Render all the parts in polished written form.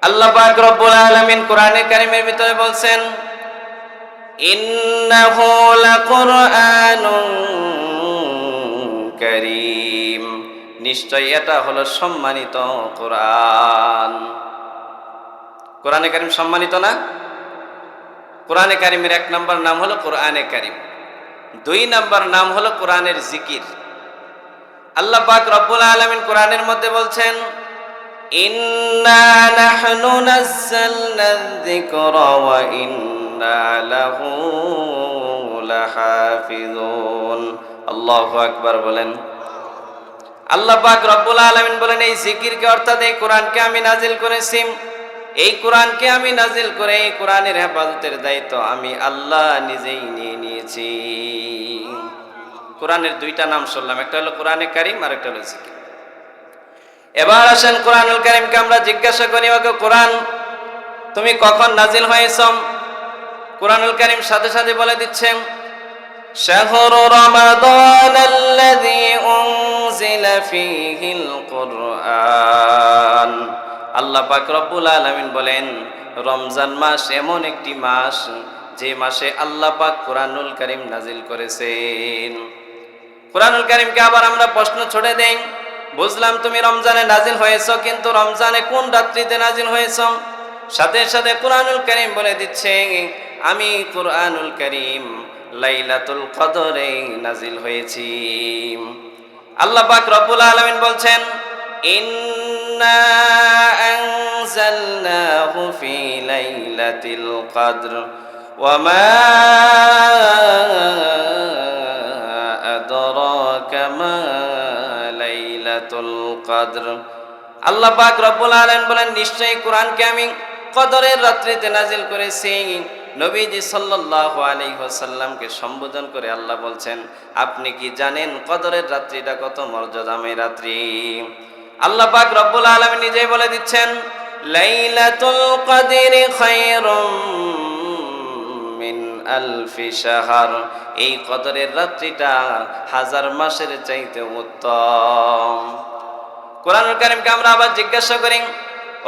আল্লাহ পাক রব্বুল আলামিন কোরআনে কারীমের ভিতরে বলছেন, ইন্নাহু লাকুরআনুন কারীম, নিশ্চয় এটা হলো সম্মানিত কোরআন। কোরআনে কারীম সম্মানিত না? কোরআনে কারীমের এক নম্বর নাম হলো কোরআনে কারীম, দুই নম্বর নাম হলো কোরআনের জিকির। আল্লাহ পাক রব্বুল আলামিন কোরআনের মধ্যে বলছেন, ইন্না নাহনু নাযালনা যিকরা ওয়া ইন্না লাহু লাহাফিজুন। আল্লাহু আকবার বলেন। আল্লাহ পাক রব্বুল আলামিন বলেন, এই জিকিরকে অর্থাৎ এই কোরআনকে আমি নাজিল করেছি, এই কোরআনকে আমি নাজিল করে এই কোরআনের হেফাজতের দায়িত্ব আমি আল্লাহ নিজেই নিয়ে নিয়েছি। কোরআনের দুইটা নাম শুনলাম, একটা হলো কোরআনে কারীম আর একটা হলো জিকির। এবার আসেন কোরআনুল কারীমকে আমরা জিজ্ঞাসা করি, ওগো কোরআন তুমি কখন নাজিল হয়েছ? কোরআনুল কারীম সাথে সাথে বলে দিচ্ছেন, শাহরু রমাদানাল্লাযী উনজিলা ফীহিল কুরআন। আল্লাহ পাক রব্বুল আলামিন বলেন, রমজান মাস এমন একটি মাস যে মাসে আল্লাহ পাক কোরআনুল কারীম নাজিল করেছেন। কোরআনুল কারীমকে আবার আমরা প্রশ্ন ছড়ে দেই, বুঝলাম তুমি রমজানে নাজিল হয়েছো, কিন্তু রমজানে কোন রাত্রিতে নাজিল হয়েছো? সাথে সাথে কোরআনুল কারীম বলে দিচ্ছে, আমি কোরআনুল কারীম লাইলাতুল কদরে নাজিল হয়েছি। আল্লাহ পাক রব্বুল আলামিন বলছেন, ইন্না আনজালনাহু ফি লাইলাতিল কদর ওয়া মা আদরাকা মা লাইলাতুল কদর। আল্লাহ পাক রব্বুল আলামিন বলেন, নিশ্চয়ই কোরআনকে আমি কদরের রাত্রিতে নাজিল করেছি। নবীজি সাল্লাল্লাহু আলাইহি ওয়াসাল্লামকে সম্বোধন করে আল্লাহ বলছেন, আপনি কি জানেন কদরের রাত্রিটা কত মর্যাদাময় রাত্রি? আল্লাহ পাক রব্বুল আলামিন নিজেই বলে দিচ্ছেন, লাইলাতুল কদরি খায়রুম মিন আলফি শাহর। এই কদরের রাত্রিটা হাজার মাসের চাইতে উত্তম। কোরআনুল কারীমকে আমরা আবার জিজ্ঞাসা করি,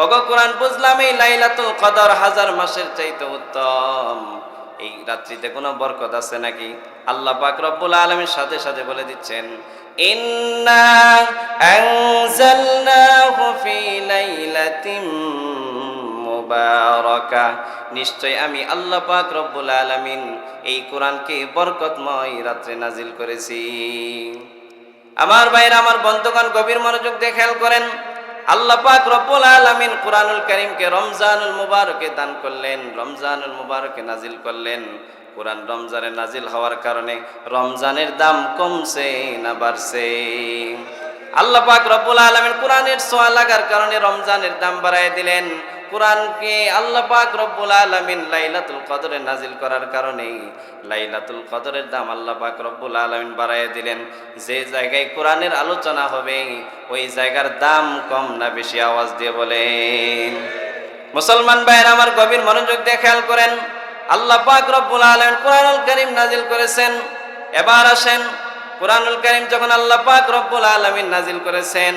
ওগো কোরআন বুঝলাম এই লাইলাতুল কদর হাজার মাসের চাইতে উত্তম, এই রাত্রিতে কোনো বরকত আছে নাকি? আল্লাহ পাক রব্বুল আলামিন সাথে সাথে বলে দিচ্ছেন, ইন্না আনজালনাহু ফি লাইলাতিন মুবারাকা। নিশ্চয় আমি আল্লাহ পাক রব্বুল আলামিন এই কোরআনকে বরকতময় রাত্রে নাজিল করেছি। আমার ভাইরা, আমার বন্ধুগণ, গভীর মনোযোগ দিয়ে খেয়াল করেন। আল্লাহ পাক রব্বুল আলামিন কোরআনুল কারীমকে রমজানুল মুবারকে দান করলেন, রমজানুল মুবারকে নাজিল করলেন। কোরআন রমজানে নাজিল হওয়ার কারণে রমজানের দাম কমছে না বাড়ছে? আল্লাহ পাক রব্বুল আলামিন কোরআনের ছোঁয়া লাগার কারণে রমজানের দাম বাড়ায় দিলেন। কোরআনকে আল্লাহ পাক রব্বুল আলামিন লাইলাতুল কদরে নাজিল করার কারণে লাইলাতুল কদরের দাম আল্লাহ পাক রব্বুল আলামিন বাড়ায় দিলেন। যে জায়গায় কোরআনের আলোচনা হবে ওই জায়গার দাম কম না বেশি? আওয়াজ দিয়ে বলেন। মুসলমান ভাইরা আমার, গভীর মনোযোগ দিয়ে খেয়াল করেন। আল্লাহ পাক রব্বুল আলামিন কোরআনুল কারীম নাজিল করেছেন। এবার আসেন, কোরআনুল কারীম যখন আল্লাহ পাক রব্বুল আলামিন নাজিল করেছেন,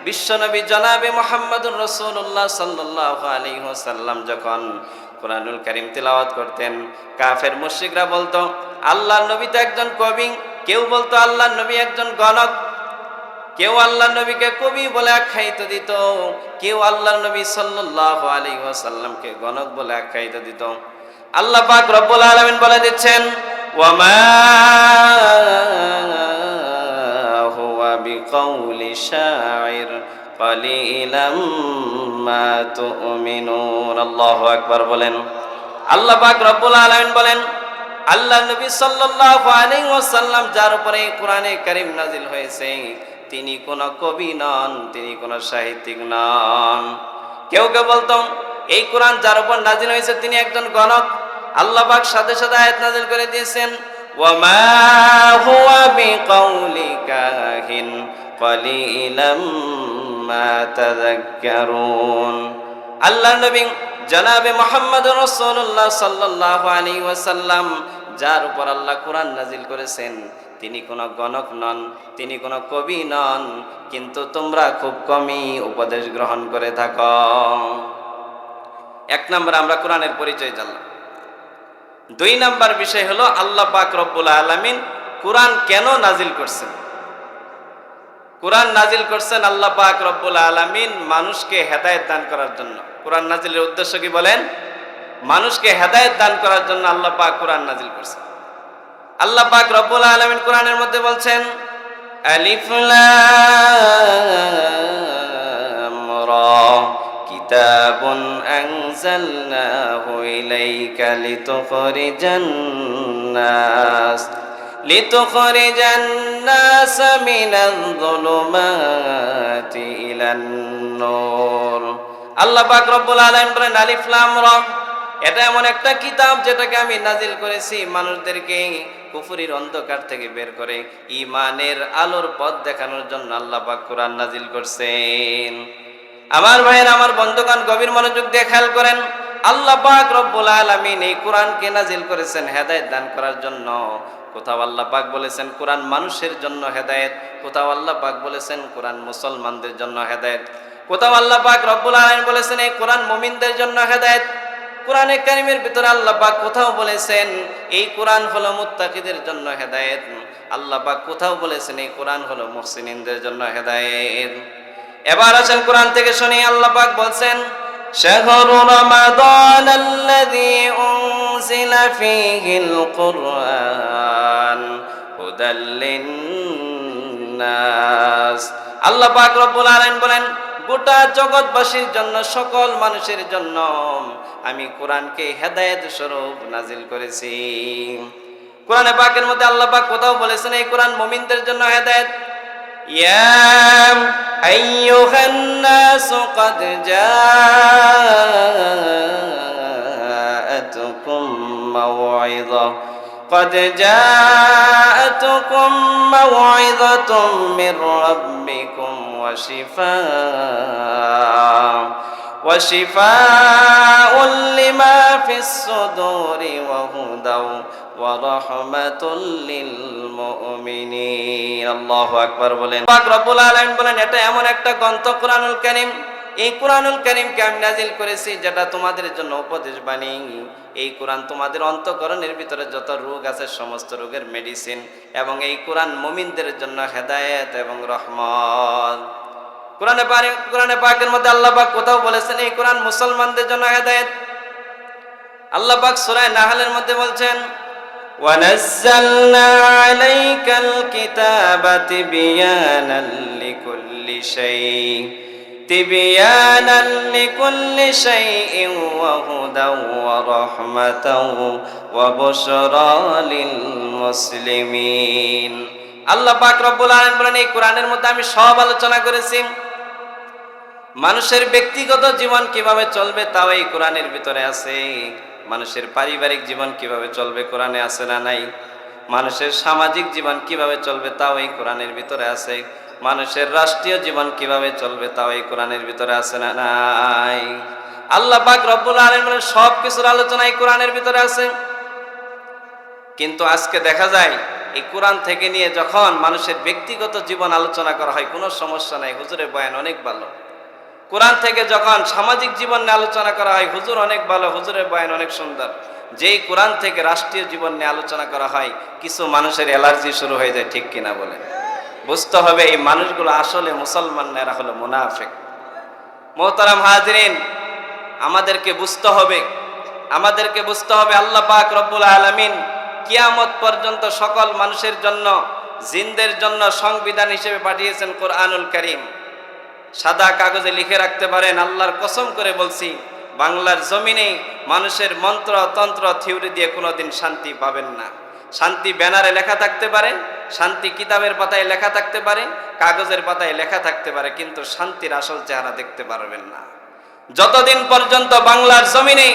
বিশ্বনবী জনাবে মুহাম্মদুর রাসূলুল্লাহ সাল্লাল্লাহু আলাইহি ওয়াসাল্লাম যখন কোরআনুল কারীম তিলাওয়াত করতেন, কাফের মুশরিকরা বলতো আল্লাহর নবী তো একজন কবি, কেউ বলতো আল্লাহর নবী একজন গণক, কেউ আল্লাহর নবীকে কবি বলে আখ্যায়িত দিত, কেউ আল্লাহর নবী সাল্লাল্লাহু আলাইহি ওয়াসাল্লামকে গণক বলে আখ্যায়িত দিত। আল্লাহ পাক রব্বুল আলামিন বলে দিচ্ছেন, ওয়া মা হুয়া বিকাউলি শাইর কালিলাম মা তুমিনুন। আল্লাহু আকবার বলেন। আল্লাহ পাক রব্বুল আলামিন বলেন, আল্লাহ নবী সাল্লাল্লাহু আলাইহি ওয়াসাল্লাম যার উপরে কোরআনে কারীম নাজিল হয়েছে তিনি কোন কবি নন, তিনি কোন সাহিত্যিক নন। কেউ কেউ বলতো এই কোরআন যার উপর নাজিল হয়েছে তিনি একজন গণক। আল্লাহ পাক সাথে সাথে আয়াত নাজিল করে দিয়েছেন, ওয়া মা হুয়া বিকাউলি কাহিন কালিলাম মা তাযাক্কারুন। আল্লাহ নবী জনাবে মুহাম্মদুর রাসূলুল্লাহ সাল্লাল্লাহু আলাইহি ওয়াসাল্লাম যার উপর আল্লাহ কোরআন নাজিল করেছেন তিনি কোনো গণক নন, তিনি কোনো কবি নন, কিন্তু তোমরা খুব কমই উপদেশ গ্রহণ করে থাকো। এক নম্বরে আমরা কোরআনের পরিচয় জানলাম। দুই নাম্বার বিষয় হলো আল্লাহ পাক রব্বুল আলামিন কোরআন কেন নাজিল করছেন। কোরআন নাজিল করছেন আল্লাহ পাক রব্বুল আলামিন মানুষকে হেদায়েত দান করার জন্য। কোরআন নাজিলের উদ্দেশ্য কি বলেন? মানুষকে হেদায়েত দান করার জন্য আল্লাহ পাক কোরআন নাজিল করছেন। আল্লাহ পাক রব্বুল আলামিন কোরআনের মধ্যে বলছেন আলিফ লাম রা কিতাবুন আনজালনাহু ইলাইকা লিতুখরিজান নাস মিনাল যুলুমাতি ইলান নূর। আল্লাহ পাক রব্বুল আলামিন বলেন আলিফ লাম রা, এটা এমন একটা কিতাব যেটাকে আমি নাজিল করেছি মানুষদেরকে কুফরির অন্ধকার থেকে বের করে ঈমানের আলোর পথ দেখানোর জন্য আল্লাহ পাক কোরআন নাজিল করছেন। আমার ভাইয়েরা, আমার বন্ধুগণ, গভীর মনোযোগ দিয়ে খেয়াল করেন। আল্লাহ পাক রব্বুল আলামিন এই কোরআনকে নাজিল করেছেন হেদায়েত দান করার জন্য। কোথাও আল্লাহ পাক বলেছেন কোরআন মানুষের জন্য হেদায়েত, কোথাও আল্লাহ পাক বলেছেন কোরআন মুসলমানদের জন্য হেদায়েত, কোথাও আল্লাহ পাক রব্বুল আলামিন বলেছেন এই কোরআন মুমিনদের জন্য হেদায়েত। কোরআনে কারীমের ভিতরে আল্লাহ পাক কোথাও বলেছেন এই কোরআন হলো মুত্তাকিদের জন্য হেদায়েত, আল্লাহ পাক কোথাও বলেছেন এই কোরআন হলো মুহসিনিনদের জন্য হেদায়েত। এবার আসেন কোরআন থেকে শুনি। আল্লাহ পাক বলছেন শাহরু রমাদানাল্লাযী উনজিলা ফীহিল কুরআন হুদাল লিন্নাস। আল্লাহ পাক রব্বুল আলামিন বলেন গোটা জগৎবাসীর জন্য, সকল মানুষের জন্য আমি কোরআনকে হেদায়েত স্বরূপ নাজিল করেছি। কোরআনে পাকের মধ্যে আল্লাহ পাক কোথাও বলেছেন এই কোরআন মুমিনদের জন্য হেদায়েত। ইয়া আইয়ুহান নাসু ক্বাদ জাআতুকুম মাউইযা قد جاءتكم موعظة من ربكم وشفاء لما في الصدور وهدى ورحمة للمؤمنين। الله أكبر বলেন। পাক রব্বুল আলামিন বলেন এটা এমন একটা গ্রন্থ কোরআনুল কারীম, এই কোরআনুল কারীমকে আমি নাজিল করেছি যেটা তোমাদের জন্য উপদেশ বাণী। এই কোরআন তোমাদের অন্তঃকরণের ভিতরে যত রোগ আছে সমস্ত রোগের মেডিসিন, এবং এই কোরআন মুমিনদের জন্য হেদায়েত এবং রহমত। কোরআনে পাকের মধ্যে আল্লাহ পাক কোথাও বলেছেন এই কোরআন মুসলমানদের জন্য হেদায়েত। আল্লাহ পাক সূরা নাহলের মধ্যে বলছেন ওয়ানাজ্জালনা আলাইকাল কিতাবা তিবয়ানাল লিকুল্লি শাইইন تبيانا لكل شيء وهدى ورحمة وبشرى للمسلمين। আল্লাহ পাক রব্বুল আলামিন বলেন এই কোরআনের মধ্যে আমি সব আলোচনা করেছি। মানুষের ব্যক্তিগত জীবন কিভাবে চলবে তাও এই কোরআনের ভিতরে আছে। মানুষের পারিবারিক জীবন কিভাবে চলবে কোরআনে আছে না নাই? মানুষের সামাজিক জীবন কিভাবে চলবে তাও এই কোরআনের ভিতরে আছে। মানুষের রাষ্ট্রীয় জীবন কিভাবে চলবে তাও এই কোরআনের ভিতরে আছে না নাই? আল্লাহ পাক রব্বুল আলামিন সব কিছুর আলোচনা এই কোরআনের ভিতরে আছে। কিন্তু আজকে দেখা যায় এই কোরআন থেকে নিয়ে যখন মানুষের ব্যক্তিগত জীবন আলোচনা করা হয় কোনো সমস্যা নাই, হুজুরের বয়ান অনেক ভালো। কোরআন থেকে যখন সামাজিক জীবন নিয়ে আলোচনা করা হয় হুজুর অনেক ভালো, হুজুরের বয়ান অনেক সুন্দর। যেই কোরআন থেকে রাষ্ট্রীয় জীবন নিয়ে আলোচনা করা হয় কিছু মানুষের অ্যালার্জি শুরু হয়ে যায়, ঠিক কিনা বলেন? বুঝতে হবে এই মানুষগুলো আসলে মুসলমান না, এরা হলো মুনাফিক। মোহতারাম হাজিরিন, আমাদেরকে বুঝতে হবে আল্লাহ পাক রব্বুল আলামিন কিয়ামত পর্যন্ত সকল মানুষের জন্য, জিনদের জন্য সংবিধান হিসেবে পাঠিয়েছেন কোরআনুল কারীম। সাদা কাগজে লিখে রাখতে পারেন, আল্লাহর কসম করে বলছি বাংলার জমিনে মানুষের মন্ত্র তন্ত্র থিওরি দিয়ে কোনোদিন শান্তি পাবেন না। শান্তি ব্যানারে লেখা থাকতে পারে, শান্তি কিতাবের পাতায় লেখা থাকতে পারে, কাগজের পাতায় লেখা থাকতে পারে, কিন্তু শান্তির আসল চেহারা দেখতে পারবেন না। যতদিন পর্যন্ত বাংলার জমিনে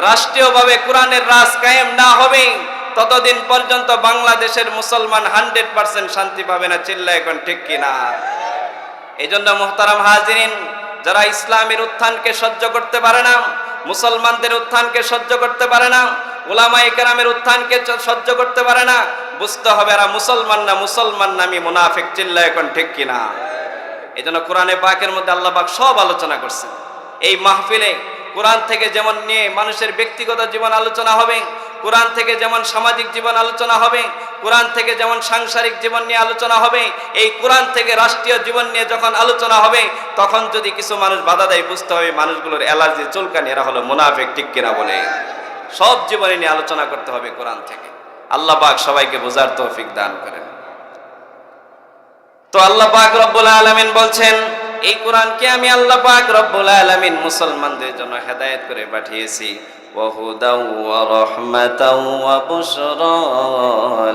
রাষ্ট্রীয়ভাবে কোরআনের রাজ কায়েম না হবে ততদিন পর্যন্ত বাংলাদেশের মুসলমান 100% শান্তি পাবে না। চিল্লায় এখন ঠিক কিনা? এই জন্য মুহতারাম হাজিরিন, যারা ইসলামের উত্থানকে সহ্য করতে পারে না, মুসলমানদের উত্থানকে সহ্য করতে পারে না, উলামায়ে কেরামের উত্থানকে সহ্য করতে পারে না, বুঝতে হবে এরা মুসলমান নামী মুনাফিক। চিল্লায় এখন ঠিক কিনা? এই জন্য কোরআনে পাকের মধ্যে আল্লাহ পাক সব আলোচনা করছেন। এই মাহফিলে কোরআন থেকে যেমন নিয়ে মানুষের ব্যক্তিগত জীবন আলোচনা হবে, কোরআন থেকে যেমন সামাজিক জীবন আলোচনা হবে, কোরআন থেকে যেমন সাংসারিক জীবন নিয়ে আলোচনা হবে, এই কোরআন থেকে রাষ্ট্রীয় জীবন নিয়ে যখন আলোচনা হবে, তখন যদি কিছু মানুষ বাধা দেয়, বুঝতে হবে মানুষগুলোর অ্যালার্জি চুলকানি, এরা হলো মুনাফিক, ঠিক কিনা বলে। সব জীবনে নিয়ে আলোচনা করতে হবে কোরআন থেকে। আল্লাহ পাক সবাইকে বোঝার তৌফিক দান করেন। তো আল্লাহ পাক রব্বুল আলামিন বলছেন, এই কোরআনকে আমি আল্লাহ পাক রব্বুল আলামিন মুসলমানদের জন্য হেদায়েত করে পাঠিয়েছি। ওয়া হুদাও ওয়া রাহমাতাও ওয়া বুশরা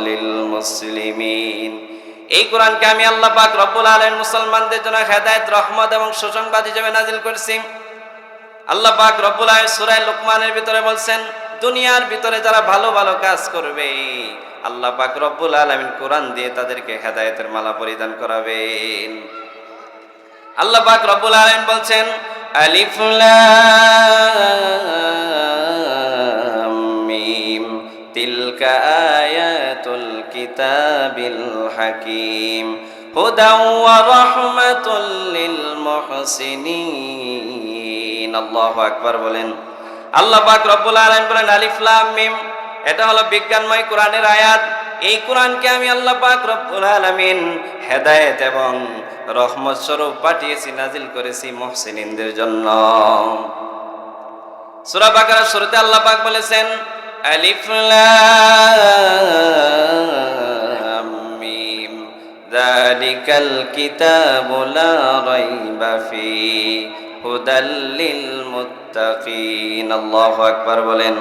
লিল মুসলিমিন। এই কোরআনকে আমি আল্লাহ পাক রব্বুল আলামিন মুসলমানদের জন্য হেদায়েত, রহমত এবং সুসংবাদ হিসেবে নাজিল করেছি। আল্লাহ পাক রব্বুল আলামিন সূরা লুকমানের ভিতরে বলছেন, দুনিয়ার ভিতরে যারা ভালো ভালো কাজ করবে, আল্লাহ পাক রব্বুল আলামিন কোরআন দিয়ে তাদেরকে হেদায়েতের মালা পরিধান করাবেন। আল্লাহ পাক রব্বুল আলামিন বলছেন, আলিফ লাম মিম তিলকা আয়াতুল কিতাবিল হাকীম হুদাও ওয়া রাহমাতুল লিল মুহসিনিন। আল্লাহু আকবার বলেন। আল্লাহ পাক রব্বুল আলামিন বলেন, আলিফ লাম মিম, এটা হলো বিজ্ঞানময় কোরআনের আয়াত। এই কোরআনকে আমি আল্লাহ পাক রব্বুল আলামিন হেদায়েত এবং রহমত স্বরূপ পাঠিয়েছি, নাজিল করেছি মুহসিনিনদের জন্য। সূরা বাকারার শুরুতে আল্লাহ পাক বলেছেন, আলিফ লাম মিম যালিকাল কিতাবু লা রাইবা ফীহি হুদাল লিল মুত্তাকিন। আল্লাহু আকবার বলেন।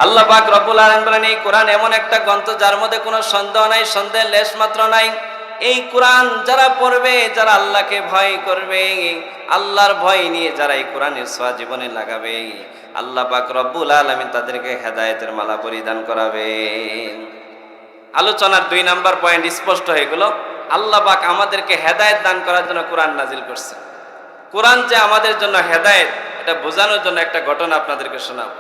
আল্লাহ পাক রব্বুল আলামিন বলেন, এই কোরআন এমন একটা গ্রন্থ যার মধ্যে কোনো সন্দেহ নাই, সন্দেহের লেশ মাত্র নাই। এই কোরআন যারা পড়বে, যারা আল্লাহকে ভয় করবে, আল্লাহর ভয় নিয়ে যারা এই কোরআনের ছোঁয়া জীবনে লাগাবে, আল্লাহ পাক রব্বুল আলামিন তাদেরকে হেদায়েতের মালা পরিধান করাবেন। আলোচনার 2 নাম্বার পয়েন্ট স্পষ্ট হয়ে গেল। আল্লাহ পাক আমাদেরকে হেদায়েত দান করার জন্য কোরআন নাজিল করছে। কোরআন যে আমাদের জন্য হেদায়েত, এটা বোঝানোর জন্য একটা ঘটনা আপনাদেরকে শোনাব।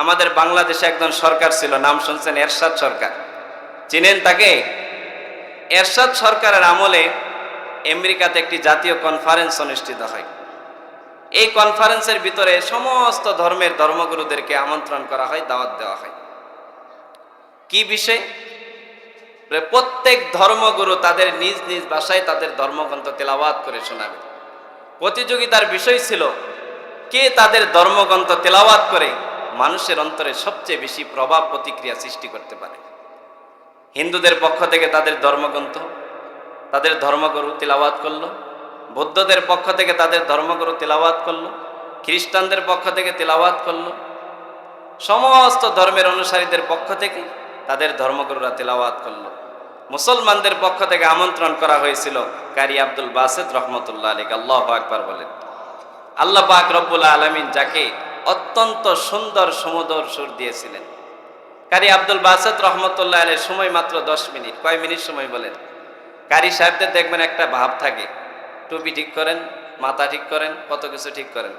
আমাদের বাংলাদেশে একজন সরকার ছিল, নাম শুনছেন এরশাদ সরকার, চিনেন তাকে? এরশাদ সরকারের আমলে আমেরিকাতে একটি জাতীয় কনফারেন্স অনুষ্ঠিত হয়। এই কনফারেন্সের ভিতরে সমস্ত ধর্মের ধর্মগুরুদেরকে আমন্ত্রণ করা হয়, দাওয়াত দেওয়া হয়। কি বিষয়? প্রত্যেক ধর্মগুরু তাদের নিজ নিজ ভাষায় তাদের ধর্মগ্রন্থ তেলাওয়াত করে শোনাবে। প্রতিযোগিতার বিষয় ছিল কে তাদের ধর্মগ্রন্থ তেলাওয়াত করে মানুষের অন্তরে সবচেয়ে বেশি প্রভাব প্রতিক্রিয়া সৃষ্টি করতে পারে। হিন্দুদের পক্ষ থেকে তাদের ধর্মগ্রন্থ, তাদের ধর্মগুরু তেলাওয়াত করলো। বৌদ্ধদের পক্ষ থেকে তাদের ধর্মগুরু তেলাওয়াত করলো। খ্রিস্টানদের পক্ষ থেকে তেলাওয়াত করলো। সমস্ত ধর্মের অনুসারীদের পক্ষ থেকে তাদের ধর্মগুরুরা তেলাওয়াত করলো। মুসলমানদের পক্ষ থেকে আমন্ত্রণ করা হয়েছিল কারি আব্দুল বাসেত রহমতুল্লাহ আলাইহি। আল্লাহু আকবার বলেন। আল্লাহ পাক রব্বুল আলামিন যাকে অত্যন্ত সুন্দর সুমধুর সুর দিয়েছিলেন, কারি আব্দুল বাসেত রহমতুল্লাহ আলাইহি সময় মাত্র 10 মিনিট। কয় মিনিট সময় বলেন? কারি সাহেবদের দেখবেন একটা ভাব থাকে, টুপি ঠিক করেন, মাথা ঠিক করেন, কত কিছু ঠিক করেন।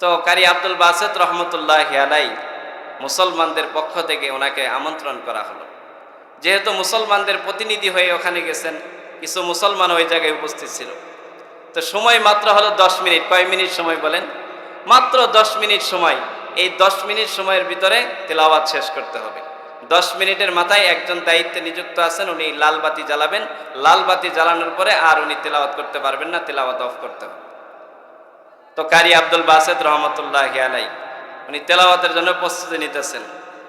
তো কারি আব্দুল বাসেত রহমতুল্লাহ আলাইহি মুসলমানদের পক্ষ থেকে ওনাকে আমন্ত্রণ করা হলো। যেহেতু মুসলমানদের প্রতিনিধি হয়ে ওখানে গেছেন, কিছু মুসলমান ওই জায়গায় উপস্থিত ছিল। তো সময় মাত্র হলো 10 মিনিট। কয় মিনিট সময় বলেন? মাত্র 10 মিনিট সময়। এই 10 মিনিট সময়ের ভিতরে তেলাওয়াত শেষ করতে হবে। 10 মিনিটের মাথায় একজন দায়িত্বে নিযুক্ত আছেন, উনি লাল বাতি জ্বালাবেন। লাল বাতি জ্বালানোর পরে আর উনি তেলাওয়াত করতে পারবেন না, তেলাওয়াত অফ করতে হবে। তো কারি আব্দুল বাসেত রহমতুল্লাহি আলাইহি উনি তেলাওয়াতের জন্য প্রস্তুতি নিতেছেন।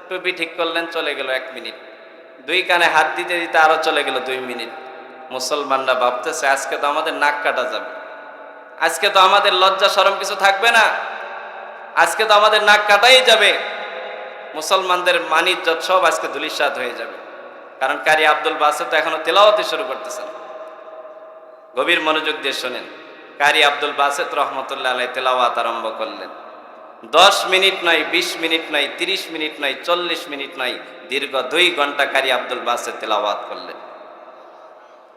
টুপি ঠিক করলেন, চলে গেল 1 মিনিট। 2 কানে হাত দিতে দিতে আরো চলে গেল 2 মিনিট। মুসলমানরা ভাবতেছে আজকে তো আমাদের নাক কাটা যাবে, আজকে তো আমাদের লজ্জা শরম কিছু থাকবে না, আজকে তো আমাদের নাক কাটাই যাবে, মুসলমানদের মান ইজ্জত সব আজকে ধূলিসাৎ হয়ে যাবে। কারণ কারি আব্দুল বাসেত তো এখনো তেলাওয়াতই শুরু করতেছেন। গভীর মনোযোগ দিয়ে শোনেন। কারি আব্দুল বাসেত রহমতুল্লাহ আলাইহি তেলাওয়াত আরম্ভ করলেন। 10 মিনিট নয়, 20 মিনিট নয়, 30 মিনিট নয়, 40 মিনিট নয়, দীর্ঘ 2 ঘন্টা কারি আব্দুল বাসেত তেলাওয়াত করলেন।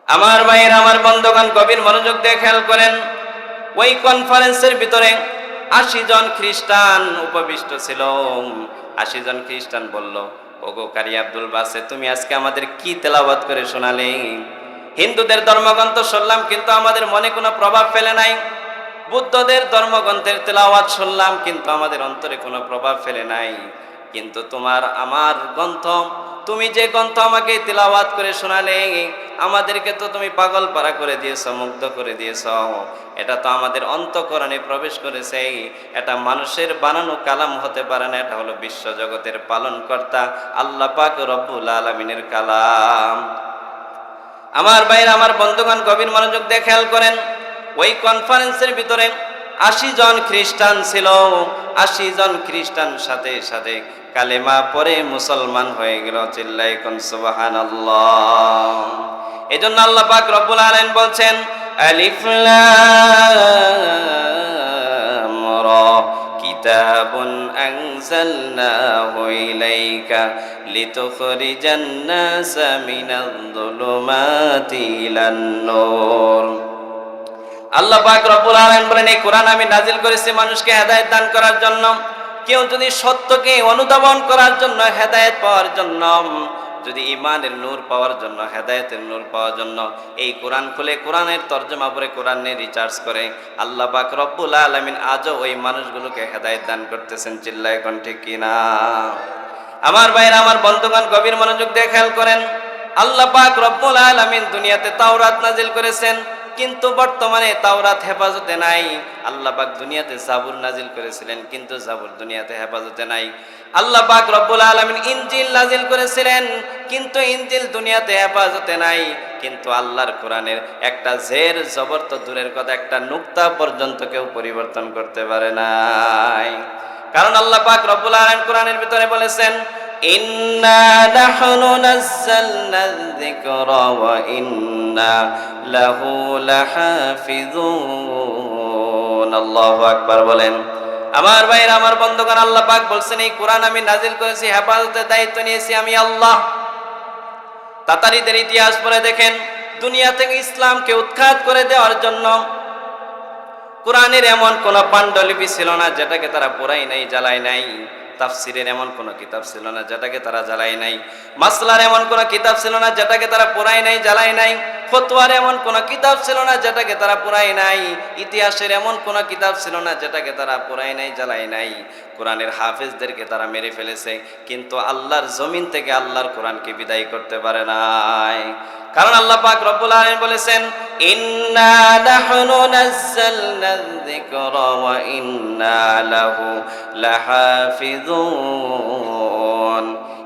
আমার ভাইয়ের, আমার বন্ধুগণ, গভীর মনোযোগ দিয়ে খেয়াল করেন। ওই কনফারেন্সের ভিতরে 80 জন খ্রিস্টান উপবিষ্ট ছিল। 80 জন খ্রিস্টান বলল, ওগো কারি আব্দুল বাসেত, তুমি আজকে আমাদের কি তেলাওয়াত করে শোনালে? হিন্দুদের ধর্মগ্রন্থ শুনলাম, কিন্তু আমাদের মনে কোনো প্রভাব ফেলে নাই। বুদ্ধদের ধর্মগ্রন্থের তেলাওয়াত শুনলাম, কিন্তু আমাদের অন্তরে কোনো প্রভাব ফেলে নাই। কিন্তু তোমার আমার গ্রন্থ, তুমি যে গ্রন্থ আমাকে তেলাওয়াত করে শোনালে, আমাদেরকে তো তুমি পাগল পারা করে দিয়েছ, মুগ্ধ করে দিয়েছ। এটা তো আমাদের অন্তঃকরণে প্রবেশ করেছে। এটা মানুষের বানানো কালাম হতে পারে না, এটা হলো বিশ্ব জগতের পালনকর্তা আল্লাহ পাক রব্বুল আলামিনের কালাম। আমার ভাইরা, আমার বন্ধুগণ, গভীর মনোযোগ দিয়ে খেয়াল করেন। ওই কনফারেন্সের ভিতরে 80 জন খ্রিস্টান ছিল। 80 জন খ্রিস্টান সাথে সাথে কালেমা পড়ে মুসলমান হয়ে গেল। চিল্লাই কোন সুবহানাল্লাহ। এজন্য আল্লাহ পাক রব্বুল আলামিন বলছেন, আলিফ লাম রা কিতাবুন আনজালনাহু ইলাইকা লিতুখরিজান নাসা মিনায-যুলুমাতি ইলান-নূর। আল্লাহ পাক রব্বুল আলামিন বলেন, এই কোরআন আমি নাজিল করেছি মানুষকে হেদায়েত দান করার জন্য। কেউ যদি সত্যকে অনুধাবন করার জন্য, হেদায়েত পাওয়ার জন্য, যদি ঈমানের নূর পাওয়ার জন্য, হেদায়েতের নূর পাওয়ার জন্য এই কোরআন খুলে কোরআনের তরজমা পড়ে কোরআনে রিচার্জ করে, আল্লাহ পাক রব্বুল আলামিন আজও ওই মানুষগুলোকে হেদায়েত দান করতেছেন। চিল্লায় কোন ঠিক কিনা? আমার ভাইরা, আমার বন্ধুগণ, গভীর মনোযোগ দিয়ে খেয়াল করেন। আল্লাহ পাক রব্বুল আলামিন দুনিয়াতে তাওরাত নাজিল করেছেন, কিন্তু বর্তমানে তাওরাত হেফাজতে নাই। আল্লাহ পাক দুনিয়াতে জাবুর নাজিল করেছিলেন, কিন্তু জাবুর দুনিয়াতে হেফাজতে নাই। আল্লাহ পাক রব্বুল আলামিন ইনজিল নাজিল করেছিলেন, কিন্তু ইনজিল দুনিয়াতে হেফাজতে নাই। কিন্তু আল্লাহর কোরআনের একটা জের জবর তো দূরের কথা, একটা নুক্তা পর্যন্ত কেউ পরিবর্তন করতে পারে নাই। কারণ আল্লাহ পাক রব্বুল আলামিন কোরআনের ভিতরে বলেছেন, ইন্না নাহনু নাযালনা যিকরা ওয়া ইন্না লাহু লাহাফিজুন। আল্লাহু আকবার বলেন। আমার ভাইরা, আমার বন্ধুগণ, আল্লাহ পাক বলছেন, এই কোরআন আমি নাজিল করেছি, হেফাজতের দায়িত্ব নিয়েছি আমি আল্লাহ। তাতারীদের ইতিহাস পড়ে দেখেন, দুনিয়া থেকে ইসলামকে উৎখাত করে দেওয়ার জন্য কোরআনের এমন কোন পাণ্ডুলিপি ছিল না যেটাকে তারা পোড়াই নাই, জ্বালাই নাই। তাফসিরের এমন কোন কিতাব ছিল না যেটাকে তারা জ্বালাই নাই। মাসলার এমন কোন কিতাব ছিল না যেটাকে তারা পোড়াই নাই, জ্বালাই নাই। ফতোয়ার এমন কোন কিতাব ছিল না যেটাকে তারা পোড়াই নাই। ইতিহাসের এমন কোন কিতাব ছিল না যেটাকে তারা পোড়াই নাই, জ্বালাই নাই। কোরআনের হাফেজদেরকে তারা মেরে ফেলেছে, কিন্তু আল্লাহর জমিন থেকে আল্লাহর কোরআনকে বিদায় করতে পারে নাই। কারণ আল্লাহ পাক রব্বুল আলামিন বলেছেন, ইন্না নাহনু নাযালনা যিকরা ওয়া ইন্না লাহু লাহাফিজুন।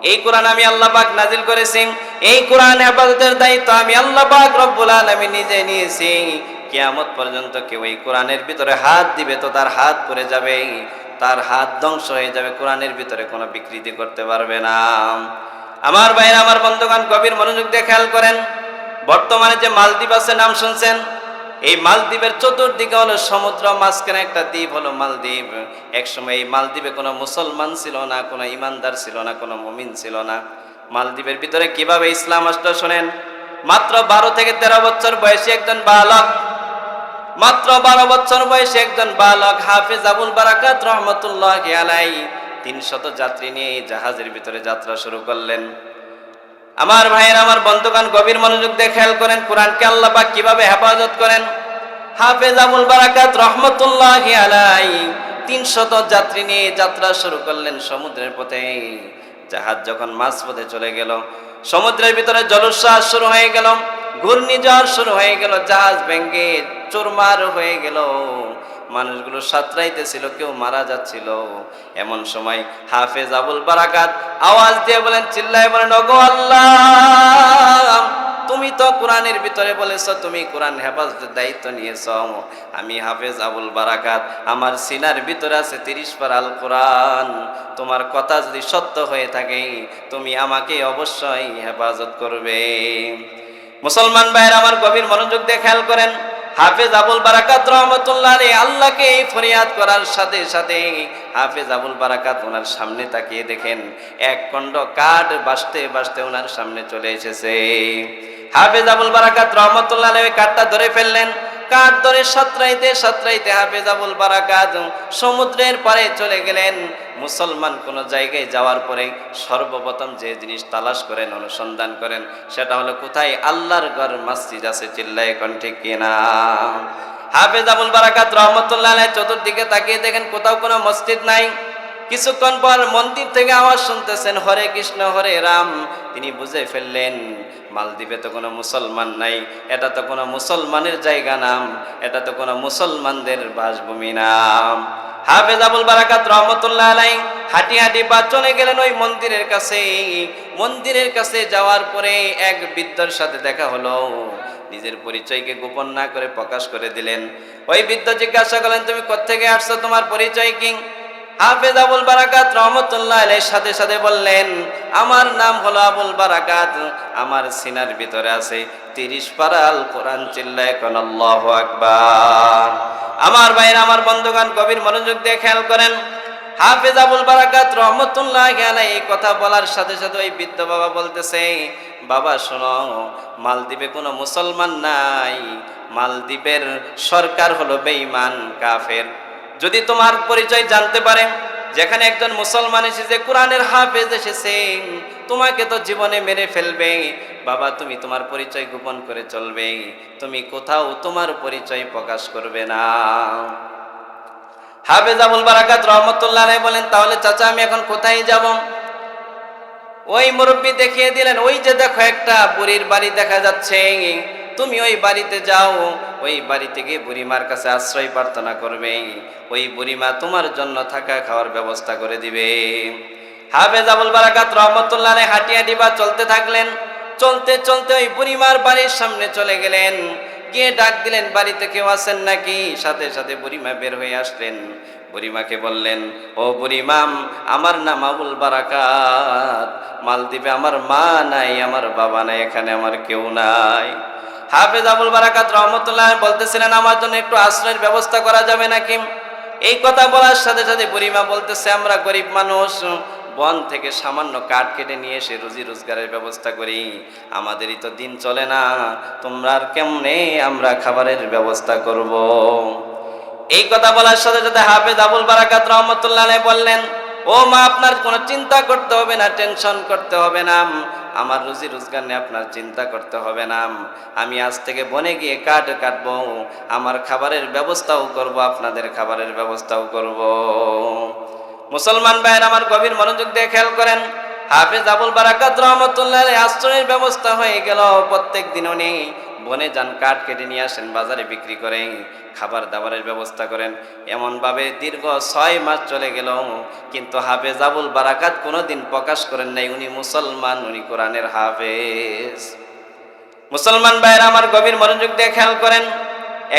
এই কোরআন আমি আল্লাহ পাক নাজিল করেছি, এই কোরআন হেফাজতের দায়িত্ব আমি আল্লাহ পাক রব্বুল আলামিন নিজে নিয়েছি। কিয়ামত পর্যন্ত কেউ এই কোরআনের ভিতরে হাত দিবে তো তার হাত পড়ে যাবে, তার হাত ধ্বংস হয়ে যাবে, কোরআনের ভিতরে কোনো বিকৃতি করতে পারবে না। আমার ভাইরা, আমার বন্ধুগণ, গভীর মনোযোগ দিয়ে খেয়াল করেন। বর্তমানে যে মালদ্বীপ আছে, নাম শুনছেন? এই মালদ্বীপের চতুর্দিকে হলো সমুদ্র, মাঝখানে একটা দ্বীপ হলো মালদ্বীপ। একসময় এই মালদ্বীপে কোনো মুসলমান ছিল না, কোনো ইমানদার ছিল না, কোনো মুমিন ছিল না। মালদ্বীপের ভিতরে কিভাবে ইসলাম আসলো শোনেন। মাত্র 12 থেকে 13 বছর বয়সী একজন বালক, মাত্র 12 বছর বয়সী একজন বালক হাফেজ আবুল বারাকাত রহমতুল্লাহি আলাইহি 300 যাত্রী নিয়ে এই জাহাজের ভিতরে যাত্রা শুরু করলেন। আমার ভাইয়েরা, আমার বন্ধুগণ, গভীর মনোযোগ দিয়ে খেয়াল করেন কোরআনকে আল্লাহ পাক কিভাবে হেফাজত করেন। হাফেজ আবুল বারাকাত রহমতুল্লাহি আলাইহি 300 যাত্রী নিয়ে যাত্রা শুরু করলেন সমুদ্রের পথে। জাহাজ যখন মাঝপথে চলে গেল, সমুদ্রের ভিতরে জলোচ্ছ্বাস শুরু হয়ে গেল, ঘূর্ণিঝড় শুরু হয়ে গেল, জাহাজ ভেঙে চুরমার হয়ে গেল। মানুষগুলো সাঁতরাইতেছিল, কেউ মারা যাচ্ছিল। এমন সময় হাফেজ আবুল বারাকাত আওয়াজ দিয়ে বলেন, চিল্লায় বলেন, ওগো আল্লাহ, তুমি তো কোরআনের ভিতরে বলেছো তুমি কোরআন হেফাজতের দায়িত্ব নিয়েছো। আমি হাফেজ আবুল বারাকাত, আমার সিনার ভিতরে আছে 30 পারা আল কোরআন। তোমার কথা যদি সত্য হয়ে থাকে, তুমি আমাকে অবশ্যই হেফাজত করবে। মুসলমান ভাইয়েরা, আমার গভীর মনোযোগ দিয়ে খেয়াল করেন। হাফেজ আবুল বারাকাত রহমতুল্লাহ আলাইহি আল্লাহকে ফরিয়াদ করার সাথে সাথে হাফেজ আবুল বারাকাত ওনার সামনে তাকিয়ে দেখেন এক খণ্ড কাঠ বাজতে বাজতে ওনার সামনে চলে এসেছে। হাফেজ আবুল বারাকাত রহমতুল্লাহ আলাইহি কাঠটা ধরে ফেললেন। কাঠ ধরে সাঁতরাইতে সাঁতরাইতে হাফেজ আবুল বারাকাত সমুদ্রের পাড়ে চলে গেলেন। মুসলমান কোন জায়গায় যাওয়ার পরে সর্বপ্রথম যে জিনিস তালাশ করেন, অনুসন্ধান করেন, সেটা হলো কোথায় আল্লাহর ঘর, মসজিদ আছে। চিল্লায় কোন ঠিক কিনা? হাফেজ আবুল বারাকাত রহমতুল্লাহ আলাইহি চতুর্দিকে তাকিয়ে দেখেন কোথাও কোনো মসজিদ নাই। কিছুক্ষণ পর মন্দির থেকে আওয়াজ শুনতেছেন হরে কৃষ্ণ হরে রাম। তিনি বুঝে ফেললেন মালদ্বীপে তো কোনো মুসলমান নাই, এটা তো কোনো মুসলমানের জায়গা নাম, এটা তো কোনো মুসলমানদের বাসভূমি নাম। হাফেজ আবুল বারাকাত রহমতুল্লাহ আলাইহি হাঁটি হাঁটি পা চলে গেলেন ওই মন্দিরের কাছে। মন্দিরের কাছে যাওয়ার পরে এক বৃদ্ধর সাথে দেখা হলো। নিজের পরিচয়কে গোপন না করে প্রকাশ করে দিলেন। ওই বৃদ্ধ জিজ্ঞাসা করলেন তুমি কোত্থেকে আসছো, তোমার পরিচয় কি? হাফেজ আবুল বারাকাত রহমতুল্লাহ আলাইহি সাথে সাথে বললেন আমার নাম হলো আবুল বারাকাত, আমার সিনার ভিতরে আছে 30 পারা আল কোরআন, চিল্লায় কোন আল্লাহু আকবার। আমার ভাইরা আমার বন্ধুগণ গভীর মনোযোগ দিয়ে খেয়াল করেন। হাফেজ আবুল বারাকাত রহমতুল্লাহ আলাইহি এই কথা বলার সাথে সাথে ওই বৃদ্ধ বাবা বলতেছে বাবা শোনো, মালদ্বীপে কোনো মুসলমান নাই, মালদ্বীপের সরকার হলো বেঈমান কাফের। যদি তোমার পরিচয় জানতে পারে যেখানে একজন মুসলমান এসেছে, কোরআনের হাফেজ এসেছে, তোমাকে তো জীবনে মেরে ফেলবে। বাবা তুমি তোমার পরিচয় গোপন করে চলবে, তুমি কোথাও তোমার পরিচয় প্রকাশ করবে না। হাফেজ আবুল বারাকাত রহমতুল্লাহ আলাইহি বলেন তাহলে চাচা আমি এখন কোথায় যাব? ওই মুরব্বী দেখিয়ে দিলেন ওই যে দেখো একটা বুড়ির বাড়ি দেখা যাচ্ছে, তুমি ওই বাড়িতে যাও, ওই বাড়িতে গিয়ে বুড়িমার কাছে আশ্রয় প্রার্থনা করবে, ওই বুড়িমা তোমার জন্য থাকা খাওয়ার ব্যবস্থা করে দিবে। হাফেজ আবুল বারাকাত রহমতুল্লাহ আলাইহি হাঁটি হাঁটি বা চলতে থাকলেন। চলতে চলতে ওই বুড়িমার বাড়ির সামনে চলে গেলেন, গিয়ে ডাক দিলেন বাড়িতে কেউ আছেন নাকি? সাথে সাথে বুড়িমা বের হয়ে আসলেন। বুড়িমাকে বললেন ও বুড়িমাম, আমার নাম আবুল বারাকাত, মালদ্বীপে আমার মা নাই, আমার বাবা নাই, এখানে আমার কেউ নাই। হাফেজ আবুল বারাকাত রহমতুল্লাহ বলতেছিলেন আমার জন্য একটু আশ্রয়ের ব্যবস্থা করা যাবে নাকি? এই কথা বলার সাথে সাথে বুড়িমা বলতেছে আমরা গরিব মানুষ, বন থেকে সামান্য কাঠ কেটে নিয়ে এসে রুজি রোজগারের ব্যবস্থা করি, আমাদেরই তো দিন চলে না, তোমরা আর কেমনে আমরা খাবারের ব্যবস্থা করব? এই কথা বলার সাথে সাথে হাফেজ আবুল বারাকাত রহমতুল্লাহ আলাইহি বললেন ও মা আপনার কোনো চিন্তা করতে হবে না, টেনশন করতে হবে না, আমার রুজি রোজগার নিয়ে আপনার চিন্তা করতে হবে না, আমি আজ থেকে বনে গিয়ে কাঠ কাটবো, আমার খাবারের ব্যবস্থাও করব, আপনাদের খাবারের ব্যবস্থাও করব। মুসলমান ভাইয়ের আমার গভীর মনোযোগ দিয়ে খেয়াল করেন। হাফেজ আবুল বারাকাত রহমতুল্লাহ আলাইহি আশ্রয়ের ব্যবস্থা হয়ে গেল। প্রত্যেক দিন উনি বনে যান, কাঠ কেটে নিয়ে আসেন, বাজারে বিক্রি করেন, খাবার দাবারের ব্যবস্থা করেন। এমনভাবে দীর্ঘ 6 মাস চলে গেল, কিন্তু হাফেজ আবুল বারাকাত কোনোদিন প্রকাশ করেন নাই উনি মুসলমান, উনি কোরআনের হাফেজ। মুসলমান ভাইয়ের আমার গভীর মনোযোগ দিয়ে খেয়াল করেন।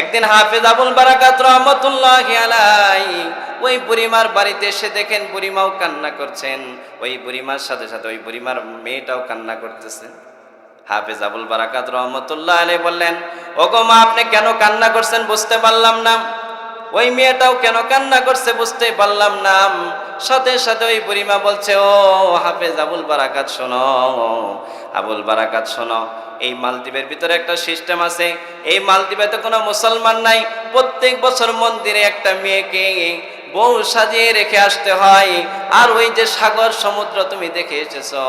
একদিন হাফেজ আবুল বারাকাত রহমতুল্লাহি আলাইহি ওই বুড়িমার বাড়িতে এসে দেখেন বুড়িমাও কান্না করছেন, ওই বুড়িমার সাথে সাথে ওই বুড়িমার মেয়েটাও কান্না করতেছে। হাফেজ আবুল বারাকাত রহমতুল্লাহ আলাইহি বললেন ওগো মা আপনি কেন কান্না করছেন বুঝতে পারলাম না, ওই মেয়েটাও কেন কান্না করছে বুঝতে পারলাম না। সাথে সাথে ওই বুড়িমা বলছে ও হাফেজ আবুল বারাকাত শোনো, আবুল বারাকাত শোনো, এই মালদ্বীপের ভিতরে একটা সিস্টেম আছে, এই মালদ্বীপে তো কোনো মুসলমান নাই, প্রত্যেক বছর মন্দিরে একটা মেয়েকে বউ সাজিয়ে রেখে আসতে হয়, আর ওই যে সাগর সমুদ্র তুমি দেখে এসেছো,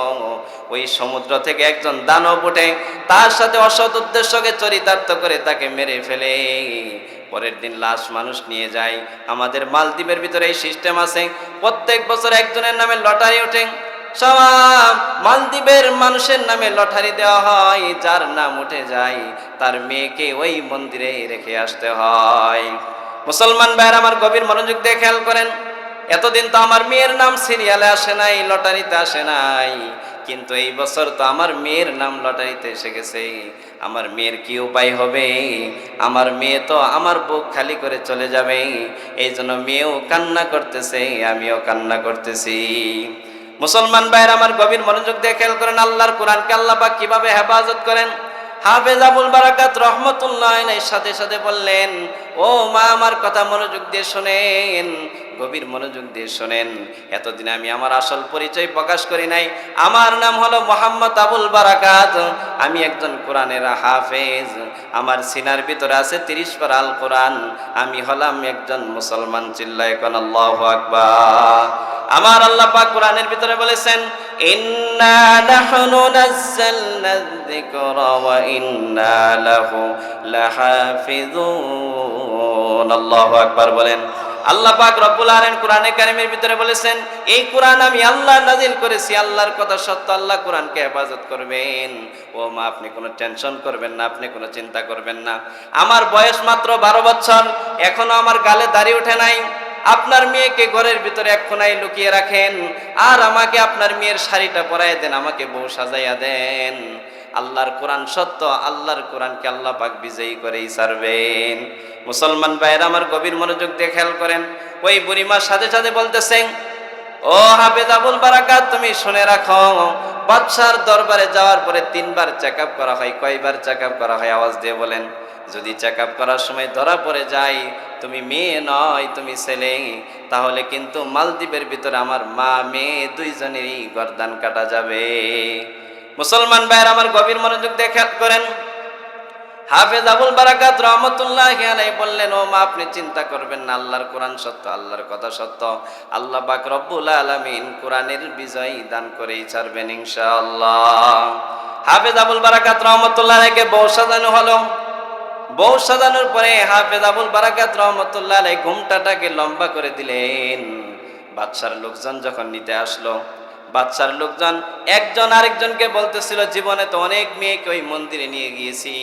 ওই সমুদ্র থেকে একজন দানব ওঠে, তার সাথে অসৎ উদ্দেশ্যকে চরিতার্থ করে তাকে মেরে ফেলে, পরের দিন লাশ মানুষ নিয়ে যায়। আমাদের মালদ্বীপের ভিতরে এই সিস্টেম আছে, প্রত্যেক বছর একজনের নামে লটারি ওঠে, সব মালদ্বীপের মানুষের নামে লটারি দেওয়া হয়, যার নাম উঠে যায় তার মেয়েকে ওই মন্দিরে রেখে আসতে হয়। মুসলমান ভাইয়ের আমার গভীর মনোযোগ দিয়ে খেয়াল করেন। এতদিন তো আমার মেয়ের নাম সিরিয়ালে আসে নাই, লটারিতে আসে নাই, কিন্তু এই বছর তো আমার মেয়ের নাম লটারিতে এসে গেছে। আমার মেয়ের কি উপায় হবে? আমার মেয়ে তো আমার বুক খালি করে চলে যাবে, এই জন্য মেয়েও কান্না করতেছে, আমিও কান্না করতেছি। মুসলমান ভাইয়ের আমার গভীর মনোযোগ দিয়ে খেয়াল করেন। আল্লাহর কোরআনকে আল্লাহ পাক কিভাবে হেফাজত করেন। হাফেজ আবুল বারাকাত রহমতুল্লাহ আলাইহি সাথে সাথে বললেন ও মা আমার কথা মনোযোগ দিয়ে শোনেন, গভীর মনোযোগ দিয়ে শোনেন। এতদিন আমি আমার আসল পরিচয় প্রকাশ করি নাই, আমার নাম হলো মোহাম্মদ আবুল বারাকাত, আমি একজন কোরআনের হাফেজ, আমার সিনার ভিতরে আছে 30 পারা আল কোরআন, আমি হলাম একজন মুসলমান, চিল্লায় কোন আল্লাহু আকবার। আমার আল্লাহ পাক কোরআনের ভিতরে বলেছেন, ইন্না নাহনু নাযালনা যিকরা ওয়া ইন্না লাহু লাহাফিজুন। আল্লাহু আকবার বলেন। আল্লাহ পাক রব্বুল আলামিন কোরআনে কারীমের ভিতরে বলেছেন, এই কোরআন আমি আল্লাহ নাজিল করেছি, আল্লাহর কথা সত্য, আল্লাহ কোরআনকে হেফাজত করবেন। ও মা, আপনি কোনো টেনশন করবেন না, আপনি কোনো চিন্তা করবেন না। আমার বয়স মাত্র 12 বছর, এখনো আমার গালে দাড়ি ওঠে নাই। আপনার মেয়েকে ঘরের ভিতরে এক কোণায় লুকিয়ে রাখেন, আর আমাকে আপনার মেয়ের শাড়িটা পরায় দেন, আমাকে বউ সাজাইয়া দেন। আল্লাহর কোরআন সত্য, আল্লাহর কোরআনকে আল্লাহ পাক বিজয়ী করেই ছাড়বেন। মুসলমান ভাইয়েরা আমার গভীর মনোযোগ দিয়ে খেয়াল করেন। ওই বুড়িমার সাথে সাথে বলতেছেন, ও হাফেজ আবুল বারাকাত, তুমি শুনে রাখো, বাদশার দরবারে যাওয়ার পরে 3 বার চেক আপ করা হয়। কয়বার চেক আপ করা হয়? আওয়াজ দিয়ে বলেন। যদি চেক আপ করার সময় ধরা পড়ে যায় তুমি মেয়ে নয়, তুমি ছেলে, তাহলে কিন্তু মালদ্বীপের ভিতরে আমার মা মেয়ে দুইজনেরই গর্দান কাটা যাবে। মুসলমান ভাইয়ের আমার গভীর মনোযোগ দিয়ে খেয়াল করেন। হাফেজ আবুল বারাকাত রহমতুল্লাহি আলাইহি বললেন, ও মা, আপনি চিন্তা করবেন না, আল্লাহর কোরআন সত্য, আল্লাহর কথা সত্য। আল্লাহ পাক রব্বুল আলামিন কোরআনের বিজয় দান করেই ছাড়বেন ইনশাআল্লাহ। হাফেজ আবুল বারাকাত রহমতুল্লাহি আলাইহিকে বউ সাজানো হলো। বউ সাজানোর পরে হাফেজ আবুল বারাকাত রহমতুল্লাহি আলাইহি ঘুমটাটাকে লম্বা করে দিলেন। বাদশার লোকজন যখন নিতে আসলো, বাদশার লোকজন একজন আরেকজনকে বলতেছিল, জীবনে তো অনেক মেয়েকে ওই মন্দিরে নিয়ে গিয়েছি,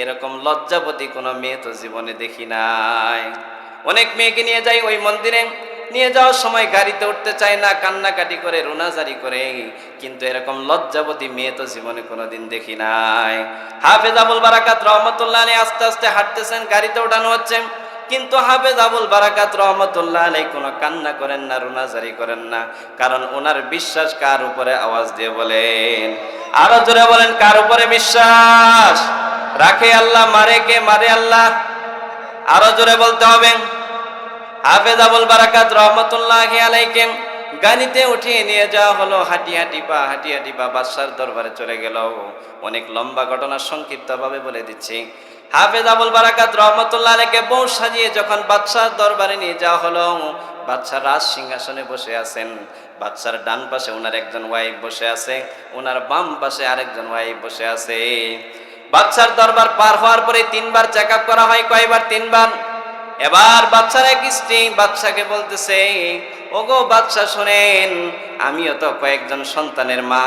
এরকম লজ্জাবতী কোনো মেয়ে তো জীবনে দেখি নাই। অনেক মেয়েকে নিয়ে যাই ওই মন্দিরে, নিয়ে যাওয়ার সময় গাড়িতে উঠতে চায় না, কান্নাকাটি করে, রোনাজারি করে, কিন্তু এরকম লজ্জাবতী মেয়ে তো জীবনে কোনোদিন দেখি নাই। হাফেজ আবুল বারাকাত রহমতুল্লাহ আলাইহি আস্তে আস্তে হাঁটতেছেন, গাড়িতে ওঠানো হচ্ছে, কিন্তু হাফেজ আবুল বারাকাত রহমতুল্লাহ আলাইহি কোনো কান্না করেন না, রোনাজারি করেন না, কারণ ওনার বিশ্বাস কার উপরে? আওয়াজ দিয়ে বলেন, আরো জোরে বলেন, কার উপরে বিশ্বাস রাখে? আল্লাহ। মারে কে? মারে আল্লাহ। আরো জোরে বলতে হবে। হাফেজ আবুল বারাকাত রহমতুল্লাহি আলাইহি গাড়িতে উঠিয়ে নিয়ে যাওয়া হলো, হাঁটি হাঁটি পা বাদশার দরবারে চলে গেল। অনেক লম্বা ঘটনা, সংক্ষিপ্তভাবে বলে দিচ্ছি। হাফেজ আবুল বারাকাত রহমতুল্লাহ আলাইহিকে বউ সাজিয়ে যখন বাদশার দরবারে নিয়ে যাওয়া হলো, বাদশা রাজ সিংহাসনে বসে আছেন। বাদশার ডান পাশে ওনার একজন ওয়াইফ বসে আছে, ওনার বাম পাশে আরেকজন ওয়াইফ বসে আছে। বাদশার দরবার পার হওয়ার পরে 3 বার চেক আপ করা হয়। কয়বার? 3 বার। এবার বাদশার এক স্ত্রী বাদশাকে বলতেছে, ওগো বাদশা শোনেন, আমিও তো কয়েকজন সন্তানের মা,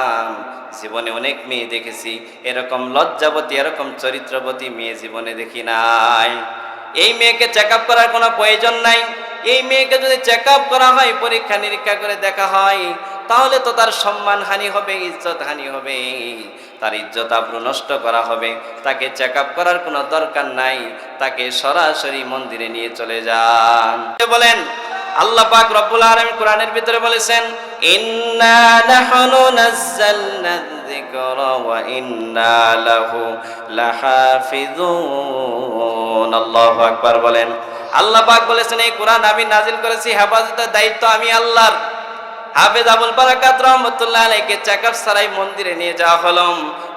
জীবনে অনেক মেয়ে দেখেছি, এরকম লজ্জাবতী, এরকম চরিত্রবতী মেয়ে জীবনে দেখি নাই। এই মেয়েকে চেক আপ করার কোনো প্রয়োজন নাই। এই মেয়েকে যদি চেক আপ করা হয়, পরীক্ষা নিরীক্ষা করে দেখা হয়, তাহলে তো তার সম্মান হানি হবে, ইজ্জত হানি হবে, তার ইজ্জত আবরু নষ্ট করা হবে। তাকে চেক আপ করার কোনো দরকার নাই, তাকে সরাসরি মন্দিরে নিয়ে চলে যান। বলেন, আল্লাহ পাক রব্বুল আলামিন কোরআনের ভিতরে বলেছেন, ইন্না নাহনু নাযালনা যিকরা ওয়া ইন্না লাহু লাহাফিজুন। আল্লাহু আকবার বলেন। আল্লাহ পাক বলেছেন, এই কোরআন আমি নাজিল করেছি, হেফাজতের দায়িত্ব আমি আল্লাহর। হাফেজ আবুল বারাকাত রহমতুল্লাহ আলাইহিকে চেক আপ ছাড়াই মন্দিরে নিয়ে যাওয়া হলো।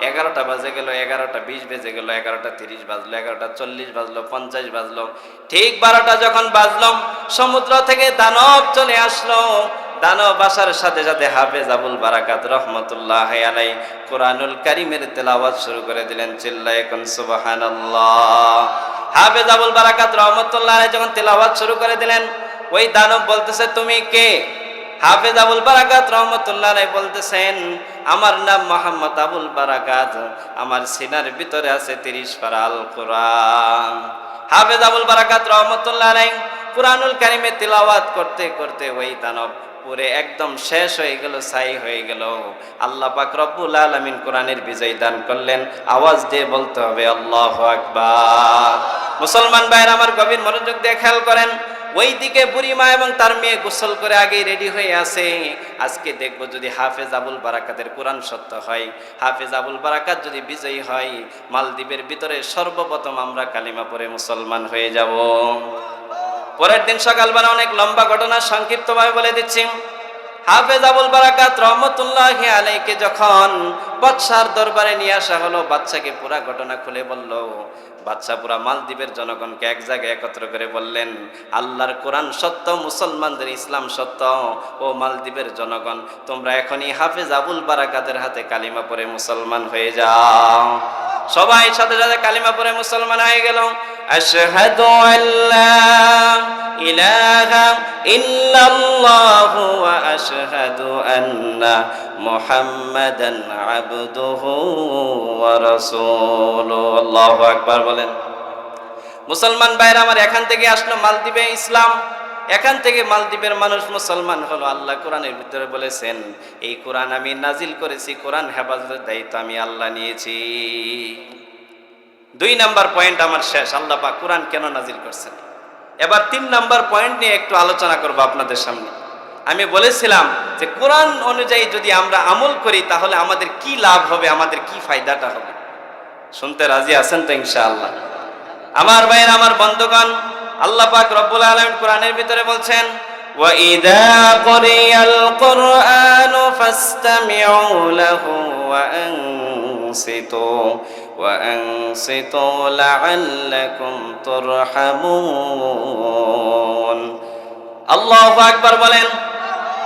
11টা বাজে গেল, 11টা 20 বেজে গেল, 11টা 30 বাজলো, 11টা 40 বাজলো, 50 বাজলো। ঠিক 12টা যখন বাজলো, সমুদ্র থেকে দানব চলে আসলো। দানব আসার সাথে সাথে হাফেজ আবুল বারাকাত রহমতুল্লাহ আলাইহি কোরআনুল কারীমের তেলাওয়াত শুরু করে দিলেন। চিল্লায়ে কোন সুবহানাল্লাহ। হাফেজ আবুল বারাকাত রহমতুল্লাহ আলাইহি যখন তেলাওয়াত শুরু করে দিলেন, ওই দানব বলতেছে, তুমি কে? হাফেজ আবুল বারাকাত রহমতুল্লাহ আলাইহি বলতেছেন, আমার নাম মোহাম্মদ আবুল বারাকাত, আমার সিনার ভিতরে আছে 30 পারা আল কোরআন। হাফেজ আবুল বারাকাত রহমতুল্লাহ আলাইহি কোরআনুল কারীমে তিলাওয়াত করতে করতে ওই দানব পুরে একদম শেষ হয়ে গেল, ছাই হয়ে গেল। আল্লাহ পাক রব্বুল আলামিন কোরআনের বিজয় দান করলেন। আওয়াজ দিয়ে বলতে হবে আল্লাহু আকবার। মুসলমান ভাইরা আমার গভীর মনোযোগ দিয়ে খেয়াল করেন। ওইদিকে বুড়িমা এবং তার মেয়ে গোসল করে আগেই রেডি হয়ে আছে। আজকে দেখবো যদি হাফেজ আবুল বারাকাতের কোরআন সত্য হয়, হাফেজ আবুল বারাকাত যদি বিজয়ী হয়, মালদ্বীপের ভিতরে সর্বপ্রথম আমরা কালিমা পড়ে মুসলমান হয়ে যাব। পরের দিন সকালবেলা অনেক লম্বা ঘটনা, সংক্ষিপ্তভাবে বলে দিচ্ছি। হাফেজ আবুল বারাকাত রহমতুল্লাহি আলাইহিকে যখন বাদশার দরবারে নিয়ে আসা হলো। বাদশাকে পুরা ঘটনা খুলে বলল। বাদশা পুরা মালদ্বীপের জনগণকে এক জায়গায় একত্র করে বললেন, আল্লাহর কোরআন সত্য, মুসলমানদের ইসলাম সত্য। ও মালদ্বীপের জনগণ, তোমরা এখনই হাফেজ আবুল বারাকাতের হাতে কালিমা পড়ে মুসলমান হয়ে যাও। সবাই সাথে সাথে কালিমা পড়ে মুসলমান হয়ে গেল। আশহাদু আল্লা ইলাহা ইল্লাল্লাহু ওয়া আশহাদু আন্না মুহাম্মাদান আবদুহু ওয়া রাসূলুহু। আল্লাহু আকবার বলেন। মুসলমান ভাইরা আমার, এখান থেকে আসলো মালদ্বীপে ইসলাম, এখান থেকে মালদ্বীপের মানুষ মুসলমান হলো। আল্লাহ কোরআনের ভিতরে বলেছেন, এই কোরআন আমি নাজিল করেছি, কোরআন হেফাজতের দায়িত্ব আমি আল্লাহ নিয়েছি। 2 নাম্বার পয়েন্ট আমার শেষ। আল্লাহ পাক কোরআন কেন নাজিল করছেন। এবার 3 নাম্বার পয়েন্ট নিয়ে একটু আলোচনা করব আপনাদের সামনে। আমি বলেছিলাম যে কোরআন অনুযায়ী যদি আমরা আমল করি তাহলে আমাদের কি লাভ হবে, আমাদের কি ফায়দাটা হবে। শুনতে রাজি আছেন তো ইনশাআল্লাহ? আমার ভাইয়ের, আমার বন্ধুগণ, আল্লাহ পাক রব্বুল আলামিন কোরআনের ভিতরে বলছেন, ওয়া ইযা কুরিয়াল কুরআনু ফাসতামিউ লাহু ওয়া আনসিতু লাআল্লাকুম তুরহামুন। আল্লাহু আকবার বলেন।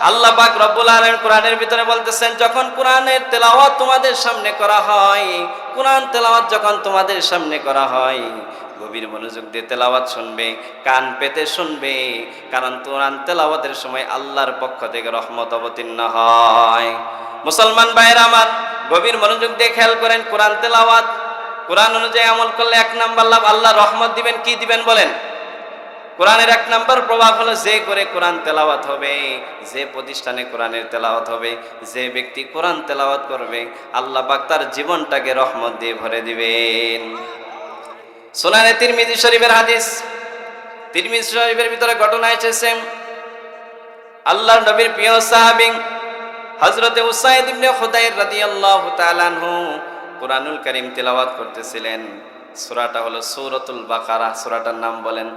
আল্লাহ পাক রব্বুল আলামিন কোরআনের ভিতরে বলতেছেন, যখন কোরআনের তেলাওয়াত তোমাদের সামনে করা হয়, কোরআন তেলাওয়াত যখন তোমাদের সামনে করা হয়, গভীর মনোযোগ দিয়ে তেলাওয়াত শুনবে, কান পেতে শুনবে, কারণ কোরআন তেলাওয়াতের সময় আল্লাহর পক্ষ থেকে রহমত অবতীর্ণ হয়। মুসলমান ভাইরা আমার, গভীর মনোযোগ দিয়ে খেয়াল করেন। কোরআন তেলাওয়াত, কোরআন অনুযায়ী আমল করলে 1 নাম্বার লাভ, আল্লাহ রহমত দিবেন। কি দিবেন বলেন? কোরআনের 1 নাম্বার প্রভাব হলো, যে করে কোরআন তেলাওয়াত হবে, যে প্রতিষ্ঠানে কোরআনের তেলাওয়াত হবে, যে ব্যক্তি কোরআন তেলাওয়াত করবে, আল্লাহ পাক তার জীবনটাকে রহমত দিয়ে ভরে দিবেন। সুনানে তিরমিজি শরীফের হাদিস, তিরমিজি শরীফের ভিতরে ঘটনা এসেছে, আল্লাহর নবীর প্রিয় সাহাবী হযরতে উসাইদ ইবনে খুদাইর রাদিয়াল্লাহু তাআলা আনহু কোরআনুল কারীম তেলাওয়াত করতেছিলেন। সূরাটা হলো সূরাতুল বাকারা। সূরাটার নাম বলেন?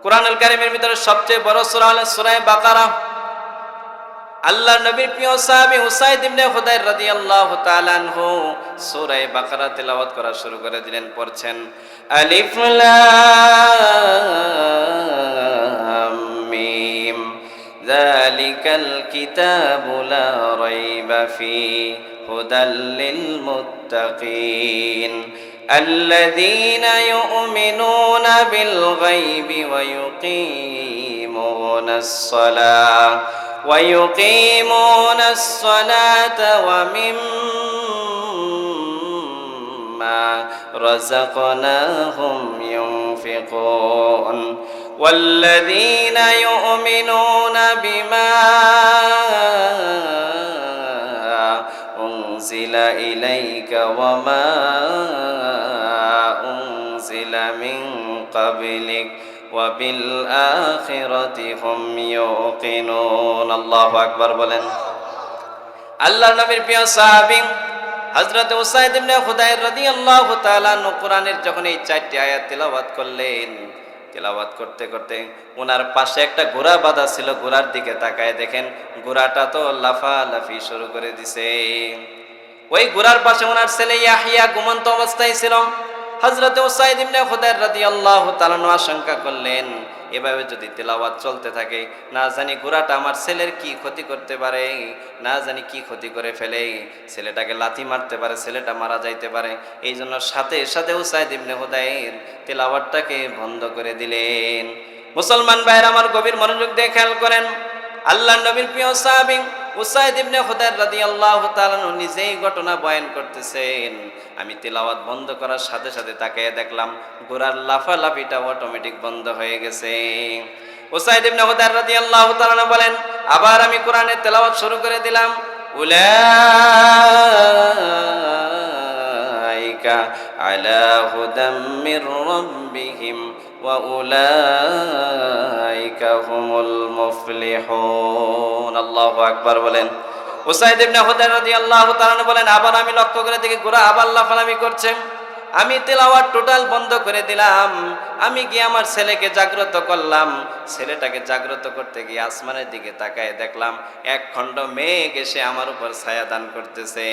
কোরআনুল কারীমের ভিতরে সবচেয়ে বড় সূরা হলো সূরা বাকারা। আল্লাহর নবীর প্রিয় সাহাবী উসাইদ ইবনে খুদাইর রাদিয়াল্লাহু তাআলা আনহু সূরা বাকারা তেলাওয়াত করা শুরু করে দিলেন। পড়ছেন, আলিফ লাম মিম যালিকাল কিতাবু লা রাইবা ফীহি হুদাল লিল মুত্তাকিন আল্লাযীনা ইউমিনুনা বিল গায়বি ওয়া ইউকিমুনাস সালাহ ويقيمون الصلاة ومما رزقناهم ينفقون والذين يؤمنون بما أنزل إليك وما أنزل من قبلك وبالآخرة هم يوقنون। আল্লাহু আকবার বলেন। আল্লাহর নবীর প্রিয় সাহাবী হযরত উসাইদ ইবনে খুদাইর রাদিয়াল্লাহু তাআলা আনহু কোরআনের যখন এই 4টি আয়াত তেলাওয়াত করলেন, তেলাওয়াত করতে করতে ওনার পাশে একটা ঘোড়া বাঁধা ছিল। ঘোড়ার দিকে তাকায় দেখেন ঘোড়াটা তো লাফালাফি শুরু করে দিছে। ওই ঘোড়ার পাশে ওনার ছেলে ইয়াহইয়া ঘুমন্ত অবস্থায় ছিল। হযরত উসাইদ ইবনে খুদাইর রাদিয়াল্লাহু তাআলা আশঙ্কা করলেন, এভাবে যদি তেলাওয়াত চলতে থাকে, না জানি ঘোড়াটা আমার ছেলের কি ক্ষতি করতে পারে, না জানি কি ক্ষতি করে ফেলে, ছেলেটাকে লাথি মারতে পারে, ছেলেটা মারা যাইতে পারে। এই জন্য সাথে সাথে উসাইদ ইবনে খুদাইর তেলাওয়াতটাকে বন্ধ করে দিলেন। মুসলমান ভাইরা আমার, গভীর মনোযোগ দিয়ে খেয়াল করেন। আল্লাহর নবীর প্রিয় সাহাবী উসাইদ ইবনে খুদাইর রাদিয়াল্লাহু তাআলা নিজেই ঘটনা বয়ান করতেছেন। আমি তেলাওয়াত বন্ধ করার সাথে সাথে তাকিয়ে দেখলাম ঘোড়ার লাফালাফিটা অটোমেটিক বন্ধ হয়ে গেছে। উসাইদ ইবনে খুদাইর রাদিয়াল্লাহু তাআলা বলেন, আবার আমি কোরআনের তেলাওয়াত শুরু করে দিলাম। উলাইকা আলা হুদাম মির রাব্বিহিম ওয়া উলাইকা হুমুল মুফলিহুন। আল্লাহু আকবার বলেন। উসাইদ ইবনে খুদাইর রাদিয়াল্লাহু তাআলা বলেন, আবার আমি লক্ষ্য করে দেখি ঘোড়া আবার লাফালাফি করছে। আমি তেলাওয়াত টোটাল বন্ধ করে দিলাম। আমি গিয়ে আমার ছেলেকে জাগ্রত করলাম। ছেলেটাকে জাগ্রত করতে গিয়ে আসমানের দিকে তাকায় দেখলাম এক খণ্ড মেঘ এসে আমার উপর ছায়া দান করতেছে।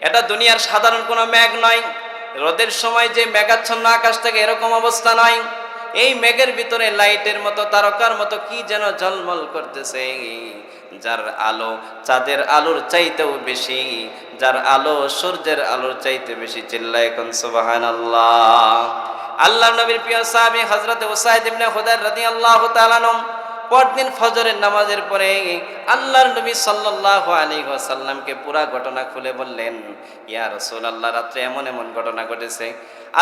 এটা দুনিয়ার সাধারণ কোনো মেঘ নয়। রোদের সময় যে মেঘাচ্ছন্ন আকাশ থেকে এরকম অবস্থা নয়। এই মেঘের ভিতরে লাইটের মতো তারকার মতো কি যেন ঝলমল করতেছে, যার আলো চাঁদের আলোর চাইতেও বেশি, যার আলো সূর্যের আলোর চাইতে বেশি। চিল্লায় কোন সুবহানাল্লাহ। আল্লাহ নবীর প্রিয় সাহাবী হযরত উসাইদ ইবনে হুদায়র রাদিয়াল্লাহু তাআলা আনহু পরদিন ফজরের নামাজের পরে আল্লাহর নবী সাল্লাল্লাহু আলাইহি ওয়াসাল্লামকে পুরা ঘটনা খুলে বললেন, ইয়া রাসূলুল্লাহ, রাতে এমন এমন ঘটনা ঘটেছে।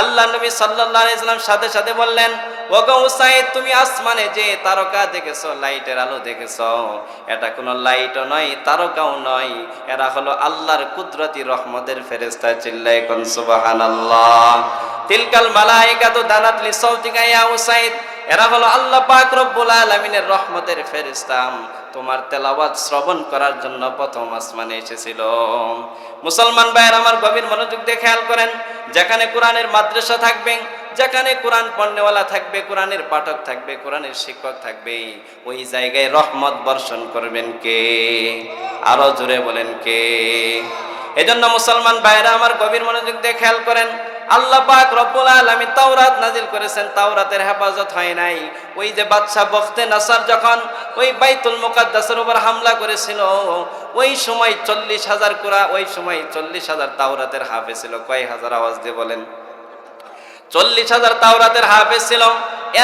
আল্লাহর নবী সাল্লাল্লাহু আলাইহি ওয়াসাল্লাম সাথে সাথে বললেন, ওগো উসাইদ, তুমি আসমানে যে তারকা দেখেছো, লাইটের আলো দেখেছো, এটা কোনো লাইটও নয়, তারকাও নয়, এরা হলো আল্লাহর কুদরতি রহমতের ফেরেশতা। চিল্লায়ে কোন সুবহানাল্লাহ। তিলকাল মালায়েকাতু দানাত লিসাউতিকা ইয়া উসাইদ, এরা হলো আল্লাহ পাক রব্বুল আলামিনের রহমতের ফেরেশতা, তোমার তেলাওয়াত শ্রবণ করার জন্য প্রথম আসমানে এসেছিল। মুসলমান ভাইয়ের আমার, গভীর মনোযোগ দিয়ে খেয়াল করেন, যেখানে কোরআনের মাদ্রাসা থাকবে, যেখানে কোরআন পড়নেওয়ালা থাকবে, কোরআনের পাঠক থাকবে, কোরআনের শিক্ষক থাকবে, ওই জায়গায় রহমত বর্ষণ করবেন কে? আরো জোরে বলেন কে? এজন্য মুসলমান ভাইয়েরা আমার, গভীর মনোযোগ দিয়ে খেয়াল করেন, আল্লাহ পাক রব্বুল আলামিন তাওরাত নাজিল করেছেন, তাওরাতের হেফাজত হয় নাই। ওই যে বাদশা বখতে নাসার যখন ওই বাইতুল মুকাদ্দাসের উপর হামলা করেছিল, ওই সময় 40,000 কোরআন, ওই সময় 40,000 তাওরাতের হাফেজ ছিল। কয় হাজার? আওয়াজ দিয়ে বলেন। 40,000 তাওরাতের হাফেজ ছিল।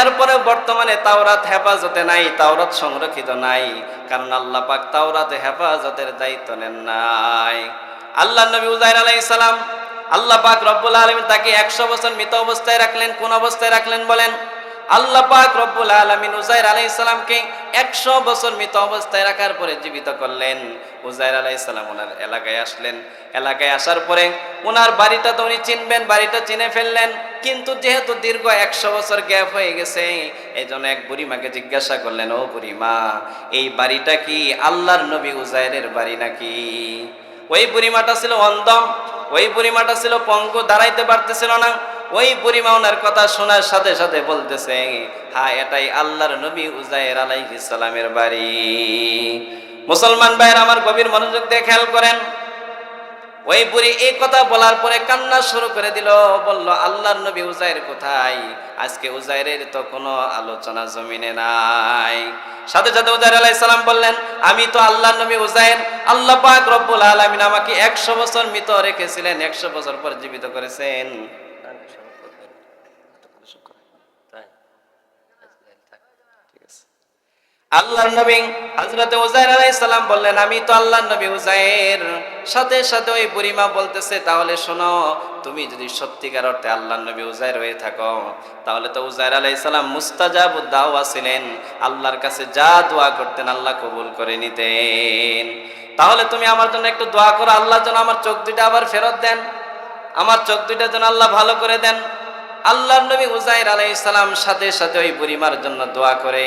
এরপরে বর্তমানে তাওরাত হেফাজতে নাই, তাওরাত সংরক্ষিত নাই, কারণ আল্লাহ পাক তাওরাতে হেফাজতের দায়িত্ব নেন নাই। আল্লাহ নবী উজাইর আলাইহিস সালাম, আল্লাহ পাক রব্বুল আলামিন তাকে 100 বছর মৃত অবস্থায় রাখলেন। কোন অবস্থায় রাখলেন বলেন? আল্লাহ পাক রব্বুল আলামিন উজাইর আলাইহিস সালামকে 100 বছর মৃত অবস্থায় রাখার পরে জীবিত করলেন। উজাইর আলাইহিস সালাম ওনার এলাকায় আসলেন। এলাকায় আসার পরে ওনার বাড়িটা তো উনি চিনবেন, বাড়িটা চিনে ফেললেন। কিন্তু যেহেতু দীর্ঘ 100 বছর গ্যাপ হয়ে গেছে, এই জন্য এক বুড়িমাকে জিজ্ঞাসা করলেন, ও বুড়িমা, এই বাড়িটা কি আল্লাহর নবী উজাইরের বাড়ি নাকি? ওই বুড়িমাটা ছিল অন্ধ, ওই বুড়িমাটা ছিল পঙ্গু, দাঁড়াইতে পারতেছিল না। ওই বুড়িমা ওনার কথা শোনার সাথে সাথে বলতেছে, হ্যাঁ, এটাই আল্লাহর নবী উজাইর আলাইহিস সালামের বাড়ি। মুসলমান ভাইয়ের আমার, গভীর মনোযোগ দিয়ে খেয়াল করেন, ওই বুড়ি এই কথা বলার পরে কান্না শুরু করে দিল, বলল, আল্লাহর নবী উজাইর কোথায়? আজকে উজাইরের তো কোনো আলোচনা জমিনে নাই। সাথে সাথে উজাইর আলাইহিস সালাম বললেন, আমি তো আল্লাহর নবী উজাইর, আল্লাহ পাক রব্বুল আলামিন আমাকে 100 বছর মৃত রেখেছিলেন, 100 বছর পর জীবিত করেছেন। আল্লাহর নবী হযরত উজাইর আলাইহিস সালাম বললেন, আমি তো আল্লাহর নবী উজাইর। সাথে সাথে ওই বুড়িমা বলতেছে, তাহলে শোনো, তুমি যদি সত্যিকার অর্থে আল্লাহর নবী উজাইর হয়ে থাকো, তাহলে তো উজাইর আলাইহিস সালাম মুস্তাজাবুদ দাওয়া ছিলেন, আল্লাহর কাছে যা দোয়া করতেন আল্লাহ কবুল করে নিতেন। তাহলে তুমি আমার জন্য একটু দোয়া করো, আল্লাহ যেন আমার চোখ দুইটা আবার ফেরত দেন, আমার চোখ দুইটা যেন আল্লাহ ভালো করে দেন। আল্লাহর নবী উজাইর আলাইহিস সালাম সাথে সাথে ওই বুড়িমার জন্য দোয়া করে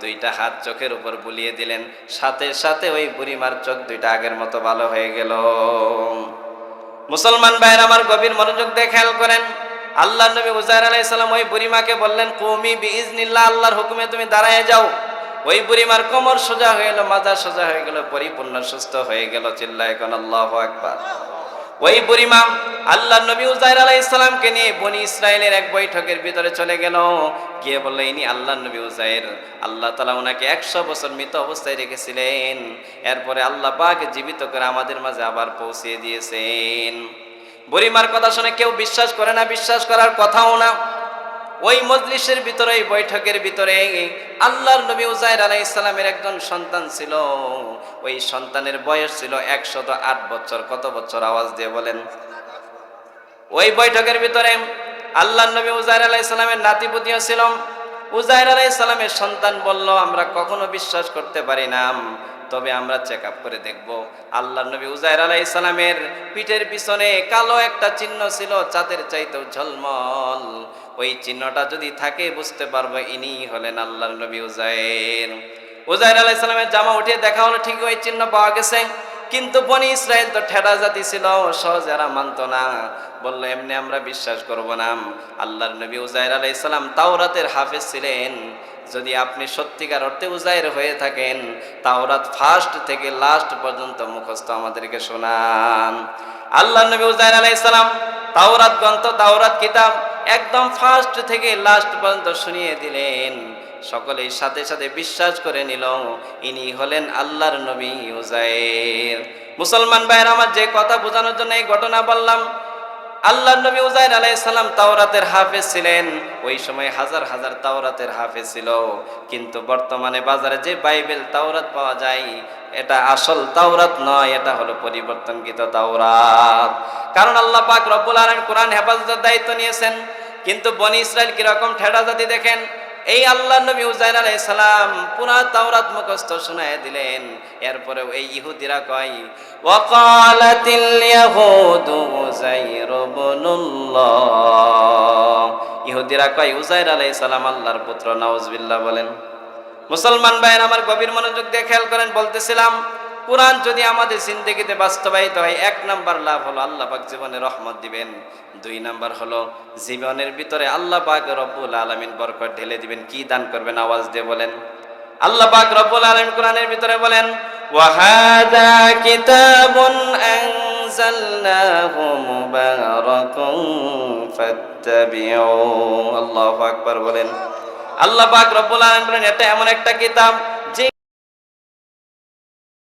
দুইটা হাত চোখের উপর বুলিয়ে দিলেন। সাথে সাথে ওই বুড়িমার চোখ দুইটা আগের মতো ভালো হয়ে গেল। মুসলমান ভাইয়ের আমার, গভীর মনোযোগ দিয়ে খেয়াল করেন, আল্লাহর নবী উজাইর আলাইহিস সালাম ওই বুড়িমাকে বললেন, কুমি বিইজনিল্লাহ, আল্লাহর হুকুমে তুমি দাঁড়ায় যাও। ওই বুড়িমার কোমর সোজা হয়ে গেল, মাজা সোজা হয়ে গেল, পরিপূর্ণ সুস্থ হয়ে গেল। চিল্লায় এখন আল্লাহু আকবার। ওই বুড়িমা আল্লাহর নবী উজাইর আলাইহিস সালামকে নিয়ে বনি ইসরাইলের এক বৈঠকের ভিতরে চলে গেল। গিয়ে বলল, ইনি আল্লাহর নবী উজাইর, আল্লাহ তাআলা ওনাকে 100 বছর মৃত অবস্থায় রেখেছিলেন, এরপরে আল্লাহ পাক জীবিত করে আমাদের মাঝে আবার পৌঁছিয়ে দিয়েছেন। বুড়িমার কথা শুনে কেউ বিশ্বাস করে না, বিশ্বাস করার কথাও না। ওই মজলিসের ভিতরে, ওই বৈঠকের ভিতরে আল্লাহর নবী উজাইর আলাইহিস সালামের একজন সন্তান ছিল। ওই সন্তানের বয়স ছিল 108 বছর। কত বছর? আওয়াজ দিয়ে বলেন। ওই বৈঠকের ভিতরে আল্লাহর নবী উজাইর আলাইহিস সালামের নাতিপুতিও ছিল। উজাইর আলাইহিস সালামের সন্তান বলল, আমরা কখনো বিশ্বাস করতে পারি না, তবে আমরা চেক আপ করে দেখব। আল্লাহর নবী উজাইর আলাইহিস সালামের পিঠের পিছনে কালো একটা চিহ্ন ছিল, চাঁদের চাইতেও ঝলমল। ওই চিহ্নটা যদি থাকে বুঝতে পারবো ইনি হলেন আল্লাহর নবী উজাইর। উজাইর আলাইহিস সালামের জামা উঠিয়ে দেখা হলো, ঠিক ওই চিহ্ন পাওয়া গেছে। কিন্তু বনি ইসরায়েল তো ঠেড়া জাতি ছিল, সহজে এরা মানতো না। বললো এমনি আমরা বিশ্বাস করব না। আল্লাহর নবী উজাইর আলাইহিস সালাম তাওরাতের হাফেজ ছিলেন। যদি আপনি সত্যিকার অর্থে উজাইর হয়ে থাকেন, তাওরাত ফার্স্ট থেকে লাস্ট পর্যন্ত মুখস্থ আমাদেরকে শোনান। আল্লাহর নবী উজাইর আলাইহিস সালাম তাওরাত গ্রন্থ, তাওরাত কিতাব একদম ফার্স্ট থেকে লাস্ট পর্যন্ত শুনিয়ে দিলেন। সকলেই সাথে সাথে বিশ্বাস করে নিল ইনি হলেন আল্লাহর নবী উজাইর। মুসলমান ভাইয়ের আমার, যে কথা বোঝানোর জন্য এই ঘটনা বললাম, আল্লাহর নবী উজাইর আলাইহিস সালাম তাওরাতের হাফেজ ছিলেন। ওই সময় হাজার হাজার তাওরাতের হাফেজ ছিল, কিন্তু বর্তমানে বাজারে যে বাইবেল তাওরাত পাওয়া যায় এটা আসল তাওরাত নয়, এটা হলো পরিবর্তনকৃত তাওরাত। কারণ আল্লাহ পাক রব্বুল আলামিন কোরআন হেফাজতের দায়িত্ব নিয়েছেন, কিন্তু বনি ইসরাইল কিরকম ঠেড়া জাতি দেখেন। এই আল্লাহ নবী উজাইর আলাইহিস সালাম পুরা তাওরাত মুখস্থ শোনায় দিলেন। এরপরেও এই ইহুদিরা কয় ওয়াকালাতিল ইয়াহুদু উজাইর ইবনুল্লাহ, ইহুদিরা কয় উজাইর আলাইহিস সালাম আল্লাহর পুত্র, নাউজুবিল্লাহ বলেন। মুসলমান ভাইয়ের আমার, গভীর মনোযোগ দিয়ে খেয়াল করেন। বলতেছিলাম কোরআন যদি আমাদের জিন্দেগিতে বাস্তবায়িত হয়, 1 নাম্বার লাভ হলো আল্লাহ পাক জীবনে রহমত দিবেন। 2 নাম্বার হলো জীবনের ভিতরে আল্লাহ পাক রব্বুল আলামিন বরকত ঢেলে দিবেন। কি দান করবেন? আওয়াজ দিয়ে বলেন। আল্লাহ পাক রব্বুল আলামিন কোরআনের ভিতরে বলেন ওয়া হাযা কিতাবুন আনজালনাহু মুবারাকুন ফাত্তাবিউ। আল্লাহু আকবার বলেন। আল্লাহ পাক রব্বুল আলামিন বলেন এটা এমন একটা কিতাব